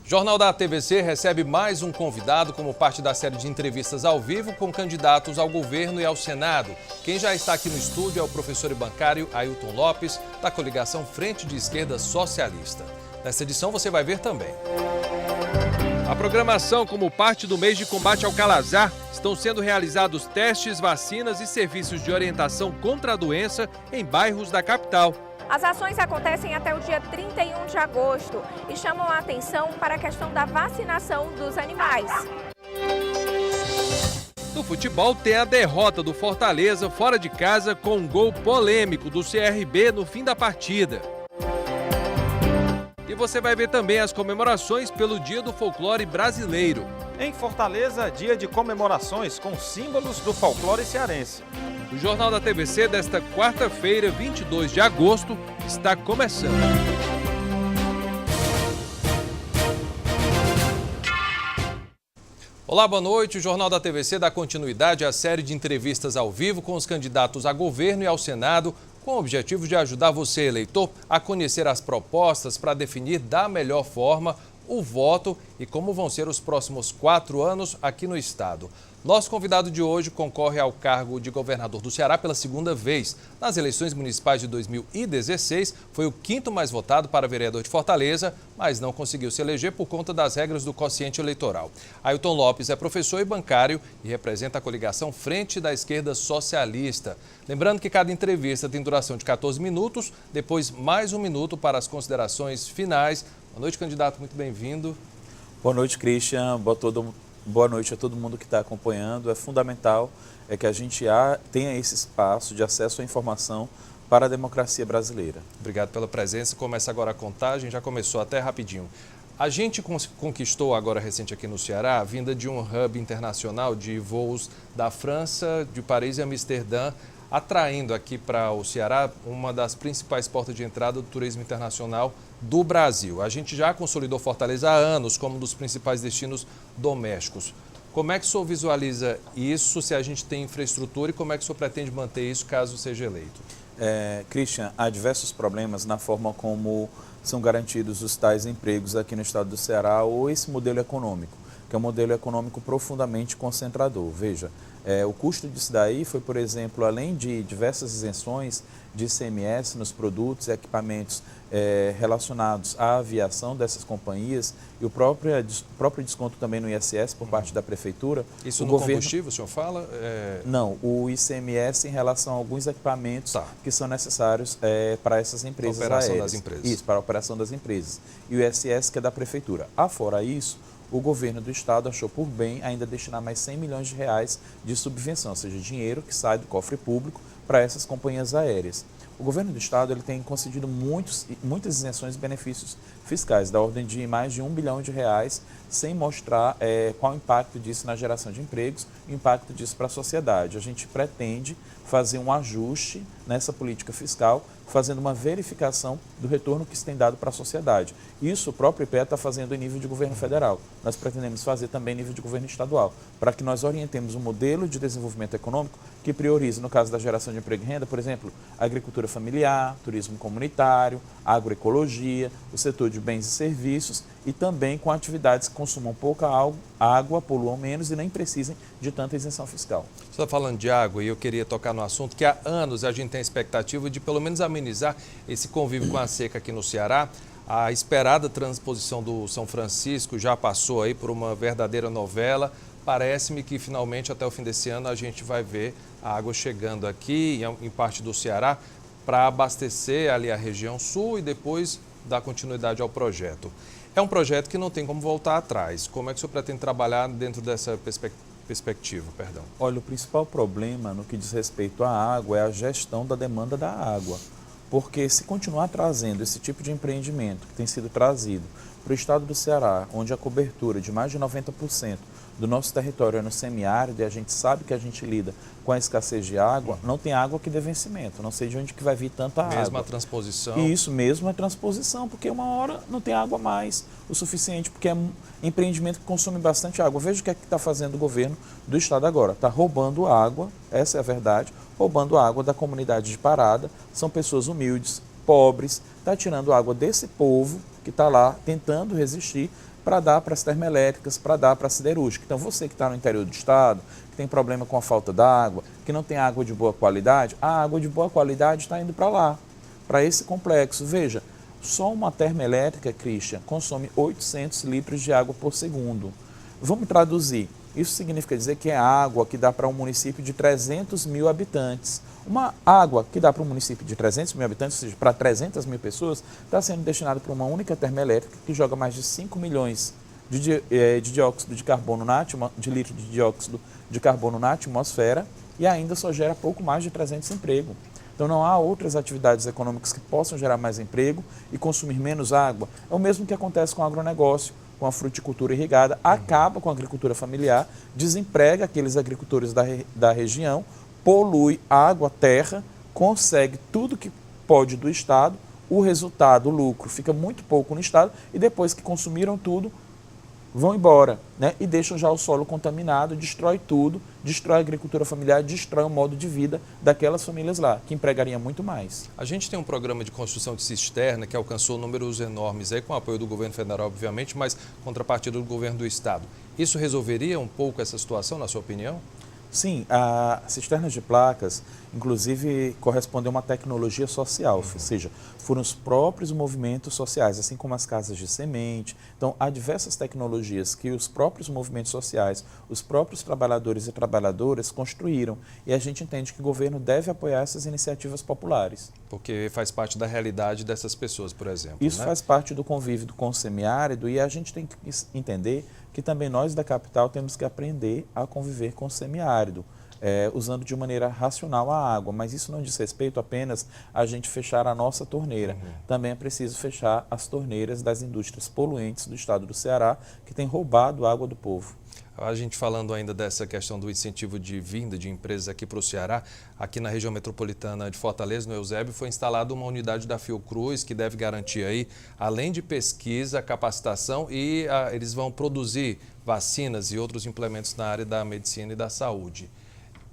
Jornal da TVC recebe mais um convidado como parte da série de entrevistas ao vivo com candidatos ao governo e ao Senado. Quem já está aqui no estúdio é o professor e bancário Ailton Lopes, da coligação Frente de Esquerda Socialista. Nesta edição você vai ver também. A programação, como parte do mês de combate ao calazar, estão sendo realizados testes, vacinas e serviços de orientação contra a doença em bairros da capital. As ações acontecem até o dia 31 de agosto e chamam a atenção para a questão da vacinação dos animais. No futebol, tem a derrota do Fortaleza fora de casa com um gol polêmico do CRB no fim da partida. E você vai ver também as comemorações pelo Dia do Folclore Brasileiro. Em Fortaleza, dia de comemorações com símbolos do folclore cearense. O Jornal da TVC desta quarta-feira, 22 de agosto, está começando. Olá, boa noite. O Jornal da TVC dá continuidade à série de entrevistas ao vivo com os candidatos a governo e ao Senado, com o objetivo de ajudar você, eleitor, a conhecer as propostas para definir da melhor forma o voto e como vão ser os próximos 4 anos aqui no estado. Nosso convidado de hoje concorre ao cargo de governador do Ceará pela segunda vez. Nas eleições municipais de 2016, foi o 5º mais votado para vereador de Fortaleza, mas não conseguiu se eleger por conta das regras do quociente eleitoral. Ailton Lopes é professor e bancário e representa a coligação Frente da Esquerda Socialista. Lembrando que cada entrevista tem duração de 14 minutos, depois mais 1 minuto para as considerações finais. Boa noite, candidato, muito bem-vindo. Boa noite, Christian. Boa noite a todo mundo que está acompanhando. É fundamental que a gente tenha esse espaço de acesso à informação para a democracia brasileira. Obrigado pela presença. Começa agora a contagem, já começou até rapidinho. A gente conquistou agora recente aqui no Ceará a vinda de um hub internacional de voos da França, de Paris e Amsterdã, atraindo aqui para o Ceará uma das principais portas de entrada do turismo internacional do Brasil. A gente já consolidou Fortaleza há anos como um dos principais destinos domésticos. Como é que o senhor visualiza isso, se a gente tem infraestrutura, e como é que o senhor pretende manter isso caso seja eleito? Christian, há diversos problemas na forma como são garantidos os tais empregos aqui no estado do Ceará ou esse modelo econômico, que é um modelo econômico profundamente concentrador. Veja, o custo disso daí foi, por exemplo, além de diversas isenções de ICMS nos produtos e equipamentos relacionados à aviação dessas companhias e o próprio desconto também no ISS por parte da Prefeitura. Isso no combustível, o senhor fala? Não, o ICMS em relação a alguns equipamentos que são necessários para essas empresas aéreas. Para a operação das empresas. Isso, para a operação das empresas. E o ISS que é da Prefeitura. Afora isso, o governo do estado achou por bem ainda destinar mais 100 milhões de reais de subvenção, ou seja, dinheiro que sai do cofre público para essas companhias aéreas. O governo do estado ele tem concedido muitas isenções e benefícios fiscais, da ordem de mais de R$1 bilhão, sem mostrar qual o impacto disso na geração de empregos e o impacto disso para a sociedade. A gente pretende fazer um ajuste nessa política fiscal, fazendo uma verificação do retorno que isso tem dado para a sociedade. Isso o próprio IPE está fazendo em nível de governo federal. Nós pretendemos fazer também em nível de governo estadual, para que nós orientemos um modelo de desenvolvimento econômico que priorize, no caso da geração de emprego e renda, por exemplo, agricultura familiar, turismo comunitário, agroecologia, o setor de bens e serviços e também com atividades que consumam pouca água, poluam menos e nem precisem de tanta isenção fiscal. Você está falando de água e eu queria tocar no assunto que há anos a gente tem a expectativa de pelo menos amenizar esse convívio com a seca aqui no Ceará. A esperada transposição do São Francisco já passou aí por uma verdadeira novela. Parece-me que finalmente até o fim desse ano a gente vai ver a água chegando aqui em parte do Ceará para abastecer ali a região sul e depois dar continuidade ao projeto. É um projeto que não tem como voltar atrás. Como é que o senhor pretende trabalhar dentro dessa perspectiva? Olha, o principal problema no que diz respeito à água é a gestão da demanda da água. Porque se continuar trazendo esse tipo de empreendimento que tem sido trazido para o estado do Ceará, onde a cobertura de mais de 90% do nosso território é no semiárido e a gente sabe que a gente lida com a escassez de água, não tem água que dê vencimento, não sei de onde que vai vir tanta água. Mesmo a transposição? Isso, mesmo a transposição, porque uma hora não tem água mais o suficiente, porque é um empreendimento que consome bastante água. Veja o que é que está fazendo o governo do estado agora, está roubando água, essa é a verdade, roubando água da comunidade de Parada, são pessoas humildes, pobres, está tirando água desse povo que está lá tentando resistir para dar para as termoelétricas, para dar para a siderúrgica. Então, você que está no interior do estado, que tem problema com a falta d'água, que não tem água de boa qualidade, a água de boa qualidade está indo para lá, para esse complexo. Veja, só uma termoelétrica, Christian, consome 800 litros de água por segundo. Vamos traduzir. Isso significa dizer que é água que dá para um município de 300 mil habitantes. Uma água que dá para um município de 300 mil habitantes, ou seja, para 300 mil pessoas, está sendo destinada para uma única termoelétrica que joga mais de 5 milhões de dióxido de carbono de litro de dióxido de carbono na atmosfera e ainda só gera pouco mais de 300 empregos. Então não há outras atividades econômicas que possam gerar mais emprego e consumir menos água. É o mesmo que acontece com o agronegócio, com a fruticultura irrigada, acaba com a agricultura familiar, desemprega aqueles agricultores da região, polui água, terra, consegue tudo que pode do Estado, o resultado, o lucro, fica muito pouco no Estado e depois que consumiram tudo, vão embora, né? E deixam já o solo contaminado, destrói tudo, destrói a agricultura familiar, destrói o modo de vida daquelas famílias lá, que empregariam muito mais. A gente tem um programa de construção de cisterna que alcançou números enormes, aí, com o apoio do governo federal, obviamente, mas contrapartida do governo do estado. Isso resolveria um pouco essa situação, na sua opinião? Sim, a cisternas de placas, inclusive, correspondem a uma tecnologia social, ou seja, foram os próprios movimentos sociais, assim como as casas de semente. Então, há diversas tecnologias que os próprios movimentos sociais, os próprios trabalhadores e trabalhadoras construíram. E a gente entende que o governo deve apoiar essas iniciativas populares. Porque faz parte da realidade dessas pessoas, por exemplo. Isso, né? Faz parte do convívio com o semiárido e a gente tem que entender que também nós da capital temos que aprender a conviver com o semiárido, usando de maneira racional a água, mas isso não diz respeito apenas a gente fechar a nossa torneira. Também é preciso fechar as torneiras das indústrias poluentes do estado do Ceará, que têm roubado a água do povo. A gente falando ainda dessa questão do incentivo de vinda de empresas aqui para o Ceará, aqui na região metropolitana de Fortaleza, no Eusébio, foi instalada uma unidade da Fiocruz que deve garantir aí, além de pesquisa, capacitação e eles vão produzir vacinas e outros implementos na área da medicina e da saúde.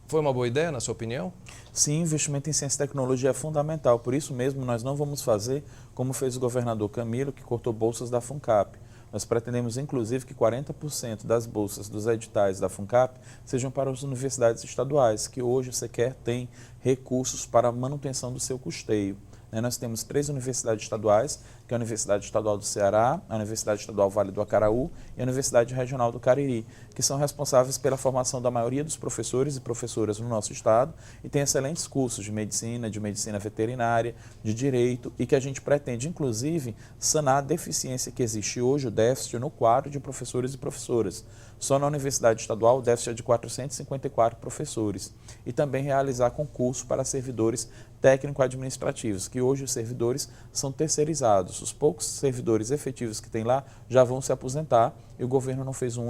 Foi uma boa ideia, na sua opinião? Sim, investimento em ciência e tecnologia é fundamental. Por isso mesmo, nós não vamos fazer como fez o governador Camilo, que cortou bolsas da FUNCAP. Nós pretendemos, inclusive, que 40% das bolsas dos editais da FUNCAP sejam para as universidades estaduais, que hoje sequer têm recursos para a manutenção do seu custeio. Nós temos 3 universidades estaduais, que é a Universidade Estadual do Ceará, a Universidade Estadual Vale do Acaraú e a Universidade Regional do Cariri, que são responsáveis pela formação da maioria dos professores e professoras no nosso estado e têm excelentes cursos de medicina veterinária, de direito e que a gente pretende, inclusive, sanar a deficiência que existe hoje, o déficit no quadro de professores e professoras. Só na Universidade Estadual o déficit é de 454 professores e também realizar concurso para servidores técnico-administrativos, que hoje os servidores são terceirizados. Os poucos servidores efetivos que tem lá já vão se aposentar e o governo não fez um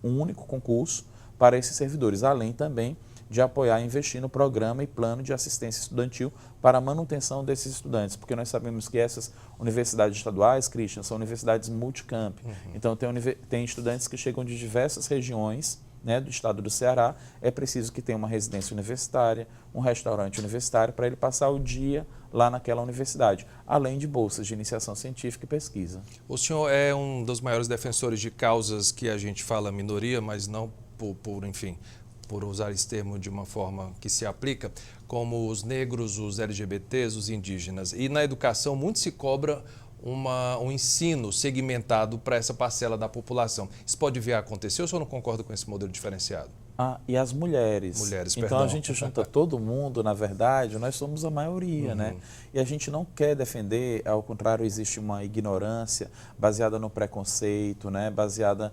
único concurso para esses servidores, além também de apoiar e investir no programa e plano de assistência estudantil para a manutenção desses estudantes, porque nós sabemos que essas universidades estaduais, Christian, são universidades multicamp. Então, tem estudantes que chegam de diversas regiões, né, do estado do Ceará, é preciso que tenha uma residência universitária, um restaurante universitário para ele passar o dia lá naquela universidade, além de bolsas de iniciação científica e pesquisa. O senhor é um dos maiores defensores de causas que a gente fala minoria, mas não por usar esse termo de uma forma que se aplica, como os negros, os LGBTs, os indígenas. E na educação muito se cobra um ensino segmentado para essa parcela da população. Isso pode vir a acontecer ou o senhor não concorda com esse modelo diferenciado? E as mulheres. Então, perdão. A gente junta todo mundo, na verdade, nós somos a maioria, né? E a gente não quer defender, ao contrário, existe uma ignorância baseada no preconceito, né? Baseada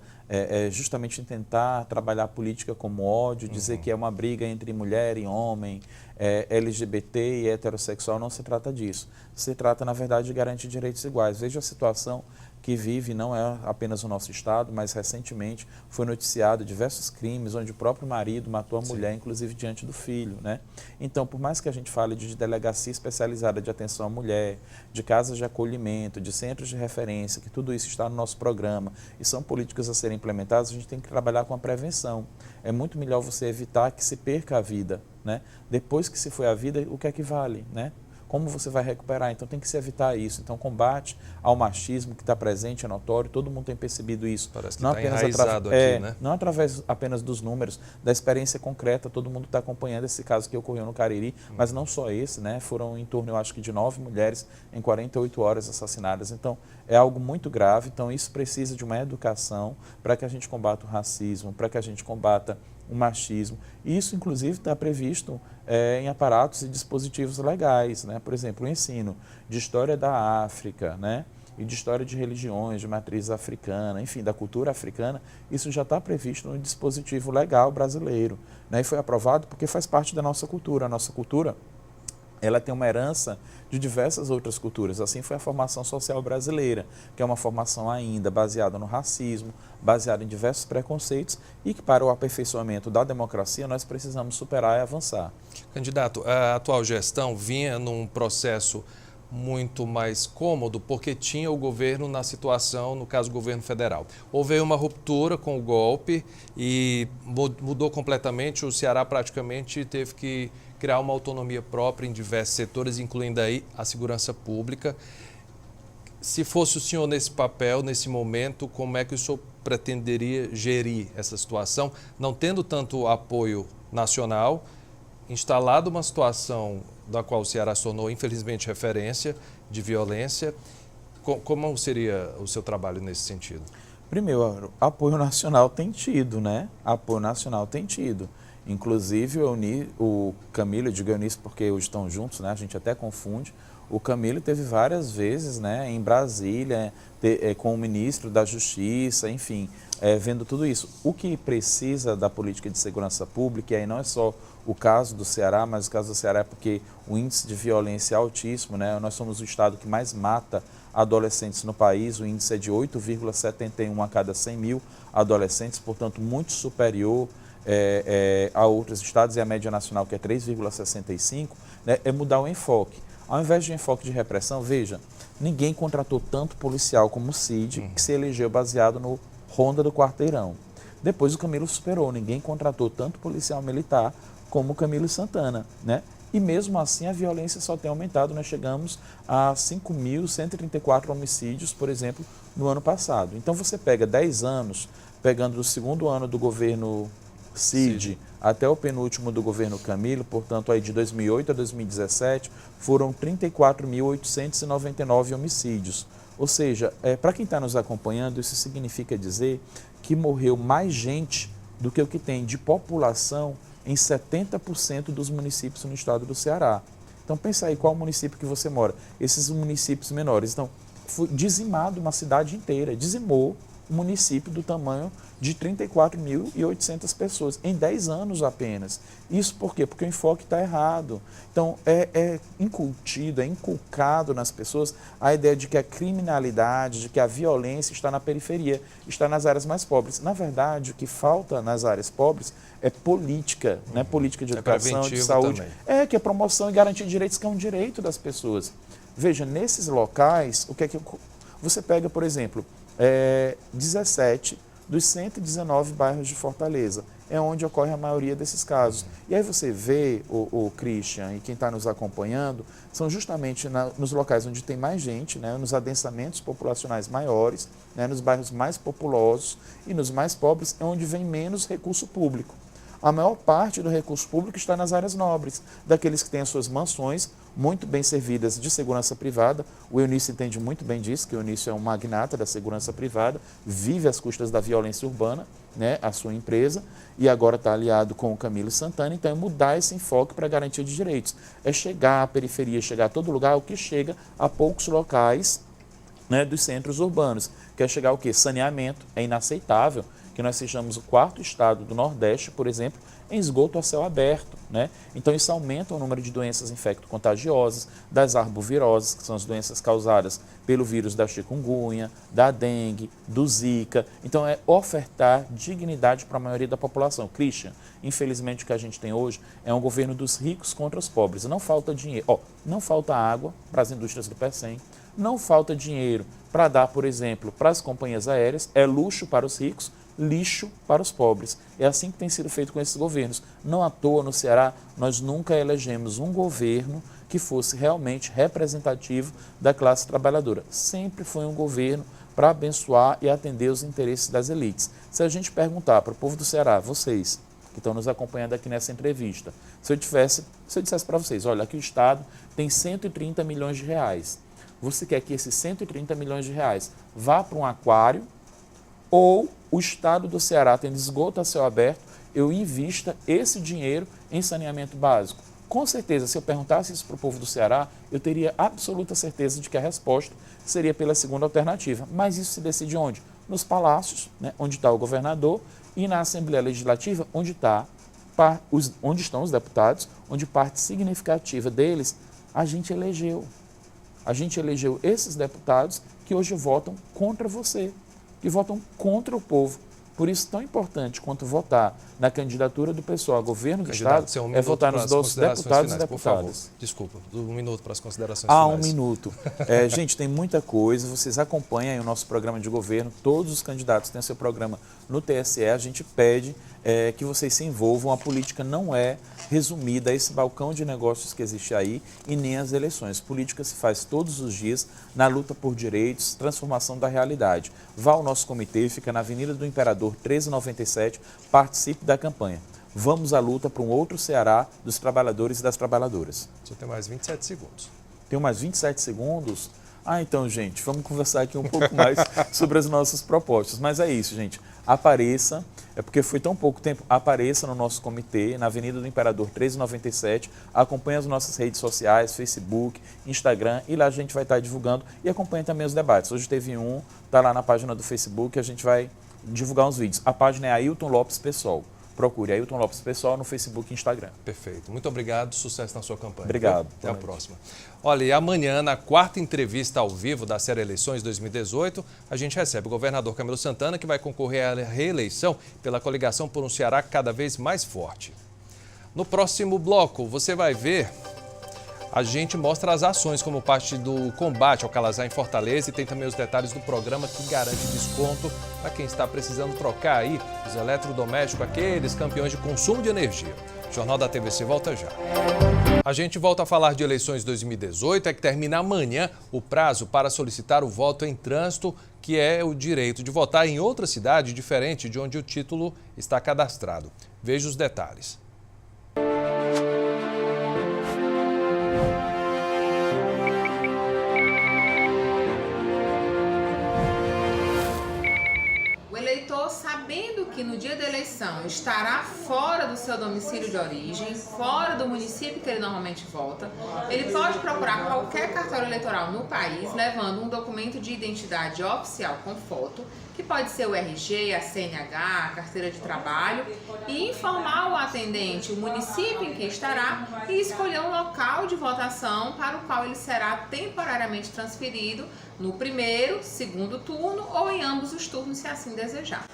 justamente em tentar trabalhar a política como ódio, dizer que é uma briga entre mulher e homem, LGBT e heterossexual, não se trata disso. Se trata, na verdade, de garantir direitos iguais. Veja a situação que vive, não é apenas o nosso estado, mas recentemente foi noticiado diversos crimes onde o próprio marido matou a mulher, inclusive diante do filho, né? Então, por mais que a gente fale de delegacia especializada de atenção à mulher, de casas de acolhimento, de centros de referência, que tudo isso está no nosso programa e são políticas a serem implementadas, a gente tem que trabalhar com a prevenção. É muito melhor você evitar que se perca a vida, né? Depois que se foi a vida, o que é que vale, né? como você vai recuperar? Então tem que se evitar isso. Então combate ao machismo que está presente, é notório, todo mundo tem percebido isso. Parece que está enraizado aqui, né? Não através apenas dos números, da experiência concreta, todo mundo está acompanhando esse caso que ocorreu no Cariri, mas não só esse, né? Foram em torno, eu acho que de 9 mulheres em 48 horas assassinadas. Então é algo muito grave, então isso precisa de uma educação para que a gente combata o racismo, para que a gente combata o machismo. Isso, inclusive, está previsto em aparatos e dispositivos legais, né? Por exemplo, o ensino de história da África, né? E de história de religiões, de matriz africana, enfim, da cultura africana, isso já está previsto no dispositivo legal brasileiro, né? E foi aprovado porque faz parte da nossa cultura. A nossa cultura, ela tem uma herança de diversas outras culturas. Assim foi a formação social brasileira, que é uma formação ainda baseada no racismo, baseada em diversos preconceitos e que para o aperfeiçoamento da democracia nós precisamos superar e avançar. Candidato, a atual gestão vinha num processo muito mais cômodo porque tinha o governo na situação, no caso o governo federal. Houve uma ruptura com o golpe e mudou completamente, o Ceará praticamente teve que criar uma autonomia própria em diversos setores, incluindo aí a segurança pública. Se fosse o senhor nesse papel, nesse momento, como é que o senhor pretenderia gerir essa situação, não tendo tanto apoio nacional, instalado uma situação da qual o Ceará se tornou, infelizmente, referência de violência? Como seria o seu trabalho nesse sentido? Primeiro, apoio nacional tem tido, né? Apoio nacional tem tido. Inclusive, o Camilo, eu digo Eunice porque hoje estão juntos, né? A gente até confunde. O Camilo teve várias vezes, né, em Brasília, com o ministro da Justiça, enfim, vendo tudo isso. O que precisa da política de segurança pública, e aí não é só o caso do Ceará, mas o caso do Ceará é porque o índice de violência é altíssimo, né? Nós somos o estado que mais mata adolescentes no país, o índice é de 8,71 a cada 100 mil adolescentes, portanto, muito superior a outros estados, e a média nacional, que é 3,65, né, é mudar o enfoque. Ao invés de enfoque de repressão, veja, ninguém contratou tanto policial como o Cid, que se elegeu baseado no Ronda do Quarteirão. Depois o Camilo superou, ninguém contratou tanto policial militar como o Camilo Santana, né? E mesmo assim a violência só tem aumentado, nós chegamos a 5.134 homicídios, por exemplo, no ano passado. Então você pega 10 anos, pegando do segundo ano do governo Cid até o penúltimo do governo Camilo, portanto, aí de 2008 a 2017, foram 34.899 homicídios. Ou seja, para quem está nos acompanhando, isso significa dizer que morreu mais gente do que o que tem de população em 70% dos municípios no estado do Ceará. Então, pensa aí qual município que você mora. Esses municípios menores. Então, foi dizimado uma cidade inteira, dizimou um município do tamanho de 34.800 pessoas, em 10 anos apenas. Isso por quê? Porque o enfoque está errado. Então, é incutido, é inculcado nas pessoas a ideia de que a criminalidade, de que a violência está na periferia, está nas áreas mais pobres. Na verdade, o que falta nas áreas pobres é política, né? Política de educação, de saúde. Também. Que é promoção e garantia de direitos, que é um direito das pessoas. Veja, nesses locais, o que é que você pega, por exemplo, 17 dos 119 bairros de Fortaleza, é onde ocorre a maioria desses casos. E aí você vê, o Christian e quem está nos acompanhando, são justamente nos locais onde tem mais gente, né, nos adensamentos populacionais maiores, né, nos bairros mais populosos e nos mais pobres, é onde vem menos recurso público. A maior parte do recurso público está nas áreas nobres, daqueles que têm as suas mansões muito bem servidas de segurança privada. O Eunício entende muito bem disso, que o Eunício é um magnata da segurança privada, vive às custas da violência urbana, né, a sua empresa, e agora está aliado com o Camilo Santana. Então é mudar esse enfoque para a garantia de direitos. É chegar à periferia, chegar a todo lugar, o que chega a poucos locais, né, dos centros urbanos. Quer chegar ao quê? Saneamento. É inaceitável que nós sejamos o 4º estado do Nordeste, por exemplo, em esgoto a céu aberto, né? Então isso aumenta o número de doenças infecto-contagiosas, das arboviroses, que são as doenças causadas pelo vírus da chikungunya, da dengue, do zika. Então é ofertar dignidade para a maioria da população. Christian, infelizmente o que a gente tem hoje é um governo dos ricos contra os pobres. Não falta dinheiro, não falta água para as indústrias do PECEM, não falta dinheiro para dar, por exemplo, para as companhias aéreas, é luxo para os ricos, lixo para os pobres. É assim que tem sido feito com esses governos. Não à toa, no Ceará, nós nunca elegemos um governo que que fosse realmente representativo da classe trabalhadora. Sempre foi um governo para abençoar e atender os interesses das elites. Se a gente perguntar para o povo do Ceará, vocês que estão nos acompanhando aqui nessa entrevista, se eu dissesse para vocês, olha, aqui o Estado tem 130 milhões de reais. Você quer que esses 130 milhões de reais vá para um aquário ou o Estado do Ceará, tendo esgoto a céu aberto, eu invista esse dinheiro em saneamento básico? Com certeza, se eu perguntasse isso para o povo do Ceará, eu teria absoluta certeza de que a resposta seria pela segunda alternativa. Mas isso se decide onde? Nos palácios, né, onde está o governador, e na Assembleia Legislativa, onde estão os deputados, onde parte significativa deles a gente elegeu. A gente elegeu esses deputados que hoje votam contra você, que votam contra o povo. Por isso, tão importante quanto votar na candidatura do pessoal a governo do Estado é votar nos deputados e deputadas. Por favor, desculpa, 1 minuto para as considerações finais. 1 minuto. Gente, tem muita coisa, vocês acompanham aí o nosso programa de governo, todos os candidatos têm seu programa no TSE, a gente pede que vocês se envolvam, a política não é resumida a esse balcão de negócios que existe aí e nem as eleições. Política se faz todos os dias na luta por direitos, transformação da realidade. Vá ao nosso comitê, fica na Avenida do Imperador 1397, participe da campanha. Vamos à luta para um outro Ceará dos trabalhadores e das trabalhadoras. Só tem mais 27 segundos. Tem mais 27 segundos? Então, gente, vamos conversar aqui um pouco mais sobre as nossas propostas. Mas é isso, gente. Apareça, porque foi tão pouco tempo, apareça no nosso comitê, na Avenida do Imperador 1397, acompanhe as nossas redes sociais, Facebook, Instagram, e lá a gente vai estar divulgando e acompanhe também os debates. Hoje teve está lá na página do Facebook, a gente vai divulgar uns vídeos. A página é Ailton Lopes Pessoal. Procure Ailton Lopes Pessoal no Facebook e Instagram. Perfeito. Muito obrigado. Sucesso na sua campanha. Obrigado. Até a próxima. Olha, e amanhã, na 4ª entrevista ao vivo da série Eleições 2018, a gente recebe o governador Camilo Santana, que vai concorrer à reeleição pela coligação por um Ceará cada vez mais forte. No próximo bloco, você vai ver... A gente mostra as ações como parte do combate ao calazar em Fortaleza e tem também os detalhes do programa que garante desconto para quem está precisando trocar aí os eletrodomésticos, aqueles campeões de consumo de energia. O Jornal da TVC volta já. A gente volta a falar de eleições 2018, que termina amanhã o prazo para solicitar o voto em trânsito, que é o direito de votar em outra cidade diferente de onde o título está cadastrado. Veja os detalhes. Sabendo que no dia da eleição estará fora do seu domicílio de origem, fora do município que ele normalmente vota, ele pode procurar qualquer cartório eleitoral no país levando um documento de identidade oficial com foto, que pode ser o RG, a CNH, a carteira de trabalho, e informar o atendente o município em que estará e escolher um local de votação para o qual ele será temporariamente transferido no primeiro, segundo turno ou em ambos os turnos, se assim desejar.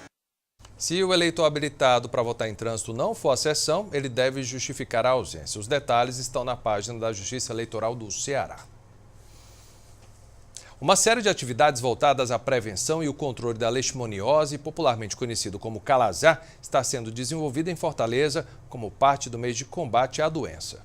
Se o eleitor habilitado para votar em trânsito não for à sessão, ele deve justificar a ausência. Os detalhes estão na página da Justiça Eleitoral do Ceará. Uma série de atividades voltadas à prevenção e o controle da leishmaniose, popularmente conhecido como calazar, está sendo desenvolvida em Fortaleza como parte do mês de combate à doença.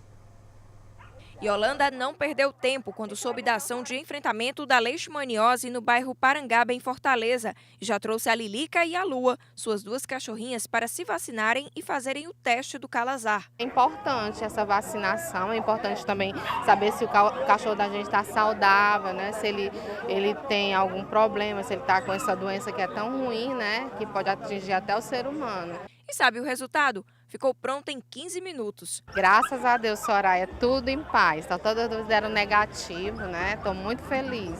Yolanda não perdeu tempo quando soube da ação de enfrentamento da leishmaniose no bairro Parangaba, em Fortaleza, e já trouxe a Lilica e a Lua, suas 2 cachorrinhas, para se vacinarem e fazerem o teste do calazar. É importante essa vacinação, é importante também saber se o cachorro da gente está saudável, né? Se ele tem algum problema, se ele está com essa doença que é tão ruim, né? Que pode atingir até o ser humano. E sabe o resultado? Ficou pronta em 15 minutos. Graças a Deus, Soraya, tudo em paz. Todas deram negativo, né? Estou muito feliz.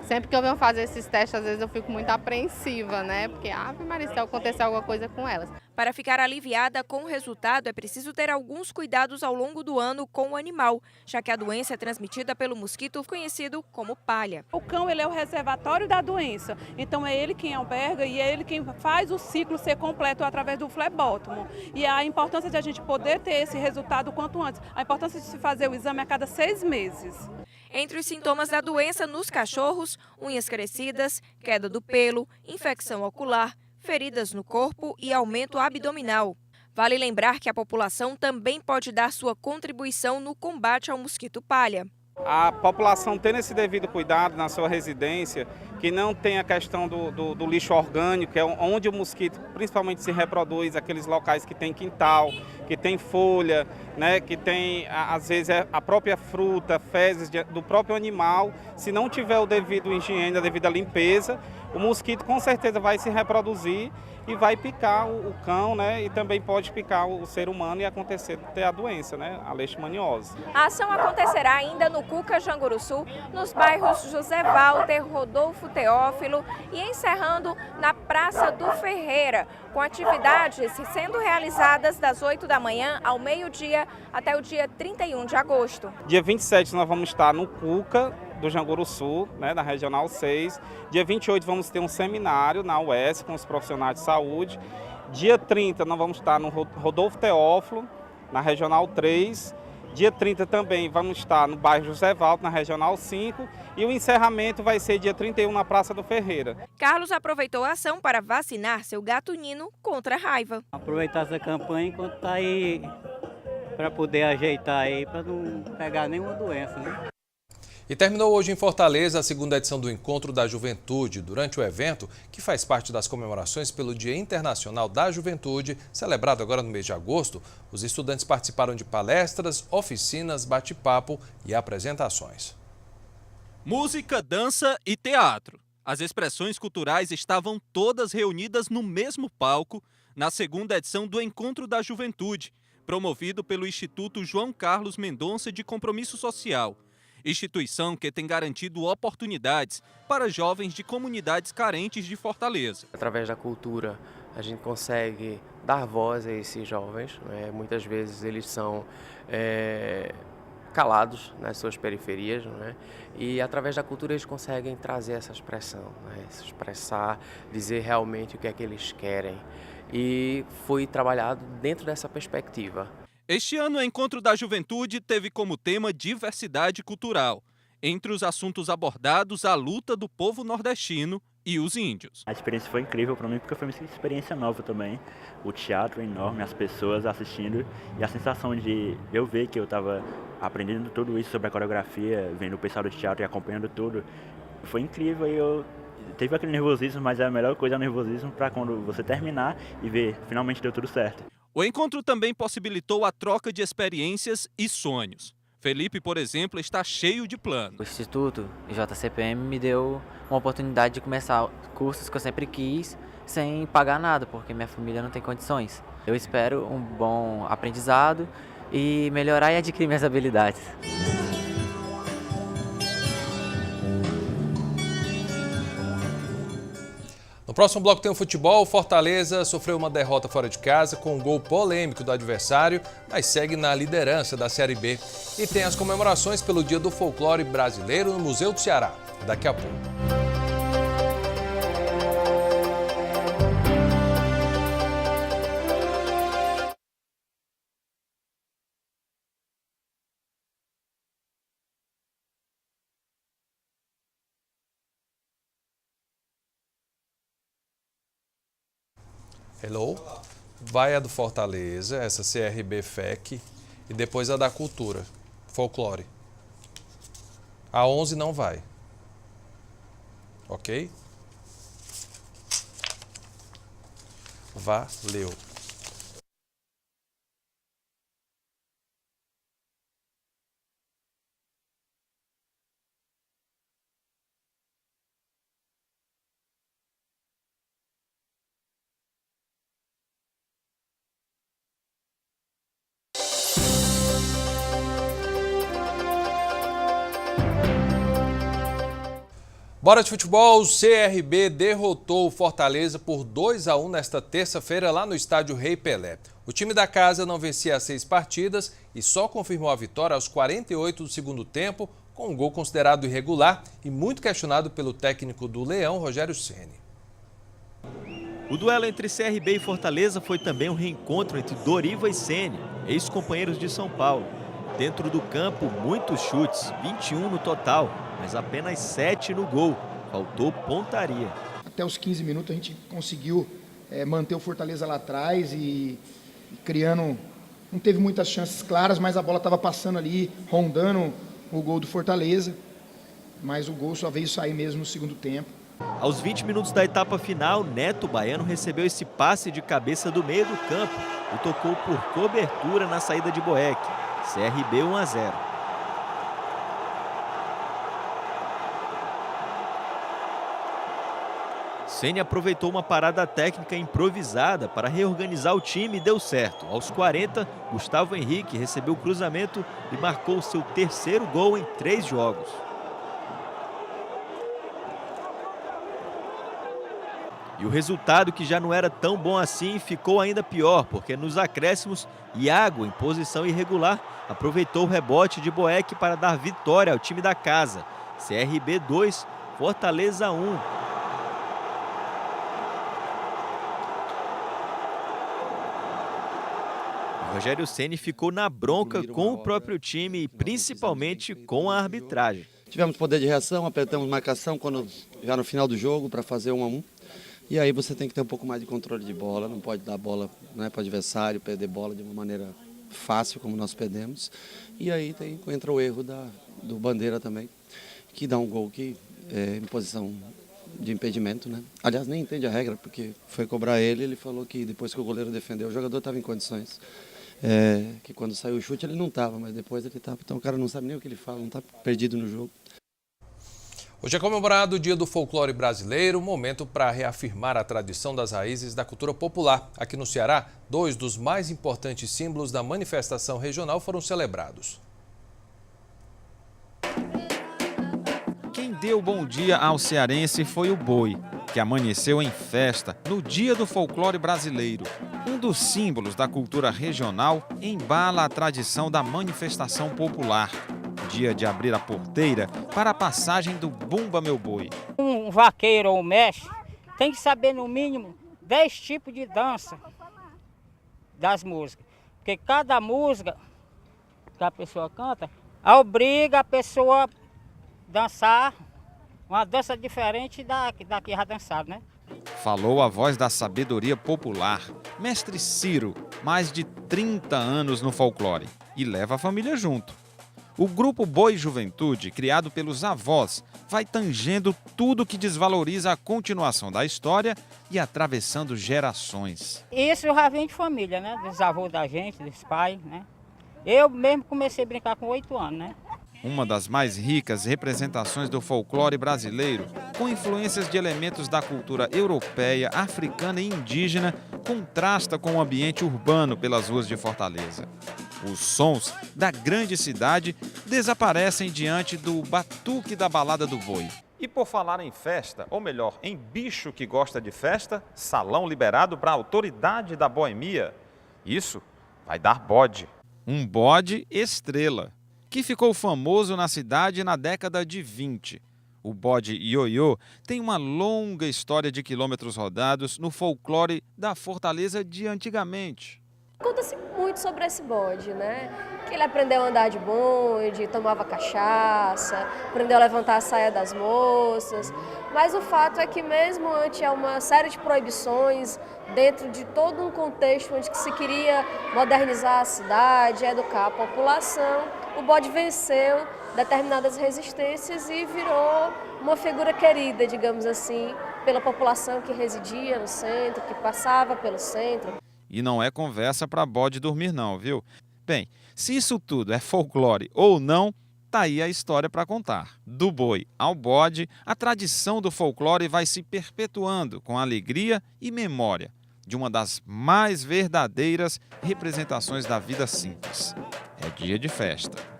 Sempre que eu venho fazer esses testes, às vezes eu fico muito apreensiva, né? Porque, Ave Maria, se acontecer alguma coisa com elas. Para ficar aliviada com o resultado, é preciso ter alguns cuidados ao longo do ano com o animal, já que a doença é transmitida pelo mosquito conhecido como palha. O cão ele é o reservatório da doença, então é ele quem alberga e é ele quem faz o ciclo ser completo através do flebótomo. E a importância de a gente poder ter esse resultado quanto antes, a importância de se fazer o exame a cada 6 meses. Entre os sintomas da doença nos cachorros, unhas crescidas, queda do pelo, infecção ocular, feridas no corpo e aumento abdominal. Vale lembrar que a população também pode dar sua contribuição no combate ao mosquito palha. A população tendo esse devido cuidado na sua residência, que não tem a questão do lixo orgânico, que é onde o mosquito principalmente se reproduz, aqueles locais que tem quintal, que tem folha, né, que tem às vezes a própria fruta, fezes do próprio animal. Se não tiver o devido higiene, a devida limpeza, o mosquito com certeza vai se reproduzir e vai picar o cão, né? E também pode picar o ser humano e acontecer ter a doença, né? A leishmaniose. A ação acontecerá ainda no Cuca Janguruçu, nos bairros José Walter, Rodolfo Teófilo e encerrando na Praça do Ferreira, com atividades sendo realizadas das 8 da manhã ao meio-dia até o dia 31 de agosto. Dia 27 nós vamos estar no Cuca do Janguruçu, né, na Regional 6. Dia 28 vamos ter um seminário na UES com os profissionais de saúde. Dia 30 nós vamos estar no Rodolfo Teófilo, na Regional 3. Dia 30 também vamos estar no bairro José Walter, na Regional 5. E o encerramento vai ser dia 31 na Praça do Ferreira. Carlos aproveitou a ação para vacinar seu gato Nino contra a raiva. Aproveitar essa campanha enquanto está aí, para poder ajeitar aí, para não pegar nenhuma doença, né? E terminou hoje em Fortaleza a segunda edição do Encontro da Juventude. Durante o evento, que faz parte das comemorações pelo Dia Internacional da Juventude, celebrado agora no mês de agosto, os estudantes participaram de palestras, oficinas, bate-papo e apresentações. Música, dança e teatro. As expressões culturais estavam todas reunidas no mesmo palco na segunda edição do Encontro da Juventude, promovido pelo Instituto João Carlos Mendonça de Compromisso Social. Instituição que tem garantido oportunidades para jovens de comunidades carentes de Fortaleza. Através da cultura, a gente consegue dar voz a esses jovens, né? Muitas vezes eles são calados nas suas periferias, né? E através da cultura eles conseguem trazer essa expressão, né? Se expressar, dizer realmente o que é que eles querem. E foi trabalhado dentro dessa perspectiva. Este ano, o Encontro da Juventude teve como tema diversidade cultural. Entre os assuntos abordados, a luta do povo nordestino e os índios. A experiência foi incrível para mim, porque foi uma experiência nova também. O teatro é enorme, as pessoas assistindo e a sensação de eu ver que eu estava aprendendo tudo isso sobre a coreografia, vendo o pessoal do teatro e acompanhando tudo, foi incrível. E eu teve aquele nervosismo, mas a melhor coisa é o nervosismo para quando você terminar e ver, finalmente deu tudo certo. O encontro também possibilitou a troca de experiências e sonhos. Felipe, por exemplo, está cheio de planos. O Instituto JCPM me deu uma oportunidade de começar cursos que eu sempre quis, sem pagar nada, porque minha família não tem condições. Eu espero um bom aprendizado e melhorar e adquirir minhas habilidades. No próximo bloco tem o futebol. O Fortaleza sofreu uma derrota fora de casa com um gol polêmico do adversário, mas segue na liderança da Série B. E tem as comemorações pelo Dia do Folclore Brasileiro no Museu do Ceará. Daqui a pouco. Hello? Vai a do Fortaleza, essa CRB FEC, e depois a da Cultura, Folclore. A 11 não vai. Ok? Valeu. Bora de futebol, o CRB derrotou o Fortaleza por 2-1 nesta terça-feira lá no estádio Rei Pelé. O time da casa não vencia as 6 partidas e só confirmou a vitória aos 48 do segundo tempo, com um gol considerado irregular e muito questionado pelo técnico do Leão, Rogério Ceni. O duelo entre CRB e Fortaleza foi também um reencontro entre Doriva e Ceni, ex-companheiros de São Paulo. Dentro do campo, muitos chutes, 21 no total, mas apenas 7 no gol. Faltou pontaria. Até os 15 minutos a gente conseguiu manter o Fortaleza lá atrás e criando... Não teve muitas chances claras, mas a bola estava passando ali, rondando o gol do Fortaleza, mas o gol só veio sair mesmo no segundo tempo. Aos 20 minutos da etapa final, Neto Baiano recebeu esse passe de cabeça do meio do campo e tocou por cobertura na saída de Boeck. CRB 1-0. Ceni aproveitou uma parada técnica improvisada para reorganizar o time e deu certo. Aos 40, Gustavo Henrique recebeu o cruzamento e marcou seu terceiro gol em 3 jogos. E o resultado, que já não era tão bom assim, ficou ainda pior, porque nos acréscimos, Iago, em posição irregular, aproveitou o rebote de Boeck para dar vitória ao time da casa. CRB 2, Fortaleza 1. Rogério Ceni ficou na bronca com o próprio time e principalmente com a arbitragem. Tivemos poder de reação, apertamos marcação já no final do jogo para fazer 1-1. E aí você tem que ter um pouco mais de controle de bola, não pode dar bola, né, para o adversário, perder bola de uma maneira fácil, como nós perdemos. E aí entra o erro do Bandeira também, que dá um gol que é em posição de impedimento, né? Aliás, nem entende a regra, porque foi cobrar ele falou que depois que o goleiro defendeu, o jogador estava em condições. Que quando saiu o chute ele não estava, mas depois ele estava. Então o cara não sabe nem o que ele fala, não está perdido no jogo. Hoje é comemorado o Dia do Folclore Brasileiro, momento para reafirmar a tradição das raízes da cultura popular. Aqui no Ceará, 2 dos mais importantes símbolos da manifestação regional foram celebrados. Quem deu bom dia ao cearense foi o boi, que amanheceu em festa no Dia do Folclore Brasileiro. Um dos símbolos da cultura regional embala a tradição da manifestação popular. Dia de abrir a porteira para a passagem do Bumba Meu Boi. Um vaqueiro ou mestre tem que saber no mínimo 10 tipos de dança das músicas. Porque cada música que a pessoa canta obriga a pessoa a dançar uma dança diferente da que já dançaram, né? Falou a voz da sabedoria popular, Mestre Ciro, mais de 30 anos no folclore, e leva a família junto. O grupo Boi Juventude, criado pelos avós, vai tangendo tudo que desvaloriza a continuação da história e atravessando gerações. Isso já vem de família, né? Dos avós da gente, dos pais, né? Eu mesmo comecei a brincar com 8 anos, né? Uma das mais ricas representações do folclore brasileiro, com influências de elementos da cultura europeia, africana e indígena, contrasta com o ambiente urbano pelas ruas de Fortaleza. Os sons da grande cidade desaparecem diante do batuque da balada do boi. E por falar em festa, ou melhor, em bicho que gosta de festa, salão liberado para a autoridade da boemia. Isso vai dar bode. Um bode estrela, que ficou famoso na cidade na década de 20. O bode ioiô tem uma longa história de quilômetros rodados no folclore da Fortaleza de antigamente. Conta-se muito sobre esse bode, né? Que ele aprendeu a andar de bonde, tomava cachaça, aprendeu a levantar a saia das moças. Mas o fato é que mesmo ante uma série de proibições, dentro de todo um contexto onde se queria modernizar a cidade, educar a população, o bode venceu determinadas resistências e virou uma figura querida, digamos assim, pela população que residia no centro, que passava pelo centro. E não é conversa para bode dormir não, viu? Bem, se isso tudo é folclore ou não, tá aí a história para contar. Do boi ao bode, a tradição do folclore vai se perpetuando com alegria e memória de uma das mais verdadeiras representações da vida simples. É dia de festa.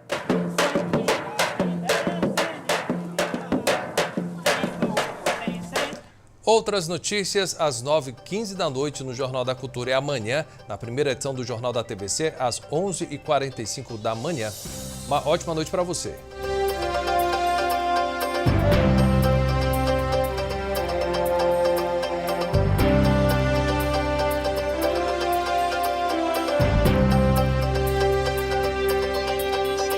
Outras notícias às 9h15 da noite no Jornal da Cultura e amanhã, na primeira edição do Jornal da TVC, às 11h45 da manhã. Uma ótima noite para você.